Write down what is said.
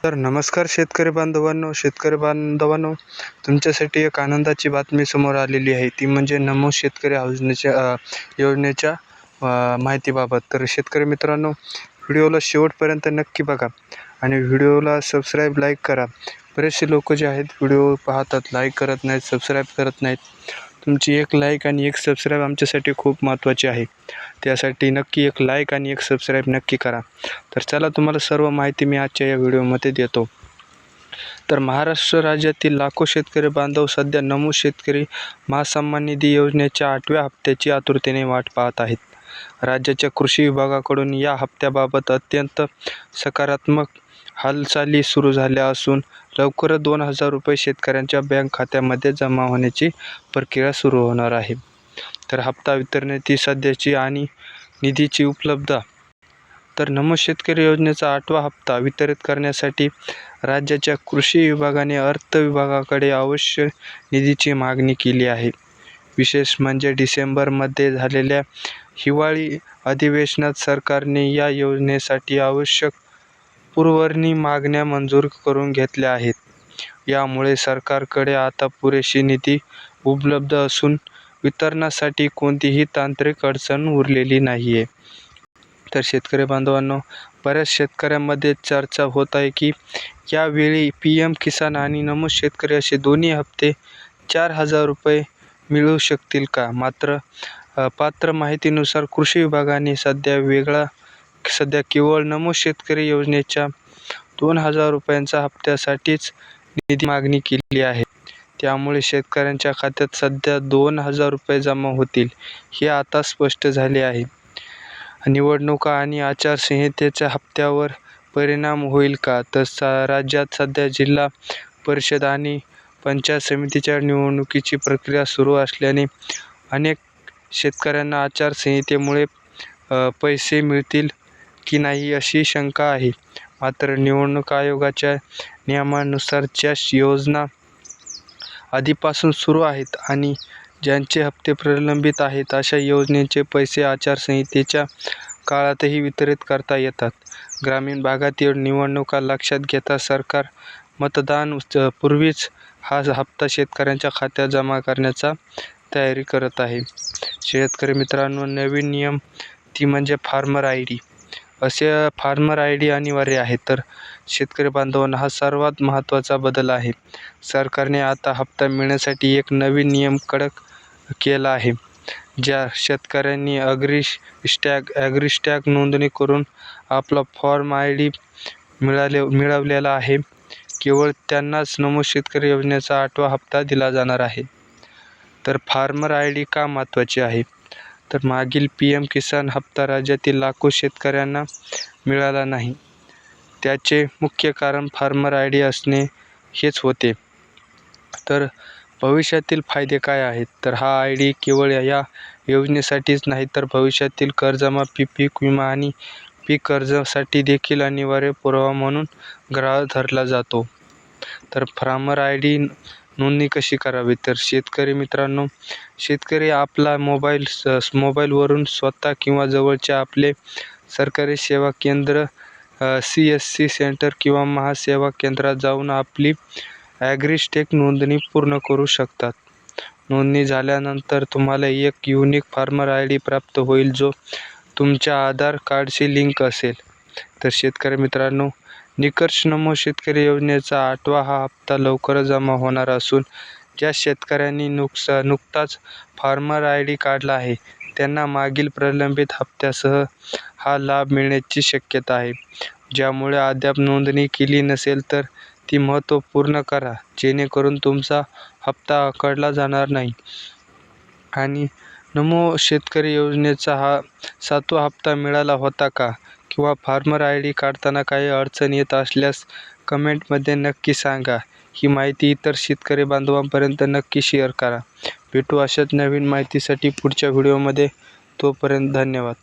तर नमस्कार शेतकरी बांधवांनो, तुमच्यासाठी एक आनंदाची बातमी समोर आलेली आहे. ती म्हणजे नमो शेतकरी योजनेच्या माहितीबाबत. तर शेतकरी मित्रांनो, व्हिडिओला शेवटपर्यंत नक्की बघा आणि व्हिडिओला सबस्क्राईब, लाईक करा. बरेचसे लोक जे आहेत व्हिडिओ पाहतात, लाईक करत नाहीत, सबस्क्राईब करत नाहीत. तुमची एक लाईक आणि एक सबस्क्राईब आमच्यासाठी खूप महत्त्वाची आहे. त्यासाठी नक्की एक लाईक आणि एक सबस्क्राईब नक्की करा. तर चला, तुम्हाला सर्व माहिती मी आजच्या या व्हिडिओमध्ये देतो. तर महाराष्ट्र राज्यातील लाखो शेतकरी बांधव सध्या नमो शेतकरी महासन्मान निधी योजनेच्या 8व्या हप्त्याची आतुरतेने वाट पाहत आहेत. राज्याच्या कृषी विभागाकडून या हप्त्याबाबत अत्यंत सकारात्मक हालचाली सुरू झाल्या असून लवकरच 2,000 रुपये शेतकऱ्यांच्या बँक खात्यामध्ये जमा होण्याची प्रक्रिया सुरू होणार आहे. तर हप्ता वितरणाची सध्याची आणि निधीची उपलब्धता. तर नमो शेतकरी योजनेचा 8वा हप्ता वितरित करण्यासाठी राज्याच्या कृषी विभागाने अर्थ विभागाकडे आवश्यक निधीची मागणी केली आहे. विशेष म्हणजे डिसेंबरमध्ये झालेल्या हिवाळी अधिवेशनात सरकारने या योजनेसाठी आवश्यक पुरवणी मागण्या मंजूर करून घेतल्या आहेत. यामुळे सरकारकडे आता पुरेशी निधी उपलब्ध असून वितरणासाठी कोणतीही तांत्रिक अडचण उरलेली नाही आहे. तर शेतकरी बांधवांनो, बऱ्याच शेतकऱ्यांमध्ये चर्चा होत आहे की यावेळी PM किसान आणि नमो शेतकरी असे दोन्ही हप्ते 4,000 रुपये मिळू शकतील का? मात्र पात्र माहितीनुसार कृषी विभागाने सध्या केवळ नमो शेतकरी योजनेच्या 2,000 रुपयांच्या हप्त्यासाठीच निधी मागणी केली आहे. त्यामुळे शेतकऱ्यांच्या खात्यात सध्या 2,000 रुपये जमा होतील हे आता स्पष्ट झाले आहे. निवडणुका आणि आचारसंहितेच्या हप्त्यावर परिणाम होईल का? तर राज्यात सध्या जिल्हा परिषद आणि पंचायत समितीच्या निवडणुकीची प्रक्रिया सुरू असल्याने अनेक शेतकऱ्यांना आचारसंहितेमुळे पैसे मिळतील की नाही अशी शंका आहे. मात्र निवडणूक आयोगाच्या नियमानुसार ज्या योजना आधीपासून सुरू आहेत आणि ज्यांचे हप्ते प्रलंबित आहेत अशा योजनेचे पैसे आचारसंहितेच्या काळातही वितरित करता येतात. ग्रामीण भागातील निवडणुका लक्षात घेता सरकार मतदान पूर्वीच हा हप्ता शेतकऱ्यांच्या खात्यात जमा करण्याचा तयारी करत आहे. शेतकरी मित्रांनो, नवीन नियम ती म्हणजे फार्मर ID. असे फार्मर ID अनिवार्य आहे. तर शेतकरी बांधवांना हा सर्वात महत्त्वाचा बदल आहे. सरकारने आता हप्ता मिळण्यासाठी एक नवीन नियम कडक केला आहे. ज्या शेतकऱ्यांनी ॲग्रीस्टॅग नोंदणी करून आपला फॉर्म ID मिळवलेला आहे, केवळ त्यांनाच नमो शेतकरी योजनेचा 8वा हप्ता दिला जाणार आहे. तर फार्मर ID का महत्त्वाचे आहे? तर मागील PM किसान हप्ता राज्यातील लाखो शेतकऱ्यांना मिळाला नाही. त्याचे मुख्य कारण फार्मर ID असणे हेच होते. तर भविष्यातील फायदे काय आहेत? तर हा ID केवळ या योजनेसाठीच नाही तर भविष्यातील कर्जमाफी, पीक विमा आणि पीक कर्जासाठी देखील अनिवार्य पुरावा म्हणून गृहीत धरला जातो. तर फार्मर ID नोंदणी कशी करावी? तर शेतकरी मित्रांनो, शेतकरी आपला मोबाईलवरून स्वतः किंवा जवळच्या आपले सरकारी सेवा केंद्र, CSC सेंटर किंवा महासेवा केंद्रात जाऊन आपली ॲग्रीस्टॅग नोंदणी पूर्ण करू शकतात. नोंदणी झाल्यानंतर तुम्हाला एक युनिक फार्मर ID प्राप्त होईल जो तुमच्या आधार कार्डशी लिंक असेल. तर शेतकरी मित्रांनो, निष्कर्ष नमो शेतकरी योजनेचा 8वा हा हप्ता लवकरच जमा होणार असून ज्या शेतकऱ्यांनी नुकताच फार्मर ID काढला आहे त्यांना मागील प्रलंबित हप्त्यासह हा लाभ मिळण्याची शक्यता आहे. ज्यामुळे अद्याप नोंदणी केली नसेल तर ती महत्त्वपूर्ण करा, जेणेकरून तुमचा हप्ता आकडला जाणार नाही. आणि नमो शेतकरी योजनेचा हा 7वा हप्ता मिळाला होता का? किंवा फार्मर ID काढताना काही अडचण येत असल्यास कमेंटमध्ये नक्की सांगा. ही माहिती इतर शेतकरी बांधवांपर्यंत नक्की शेअर करा. भेटू अशाच नवीन माहितीसाठी पुढच्या व्हिडिओमध्ये. तोपर्यंत धन्यवाद.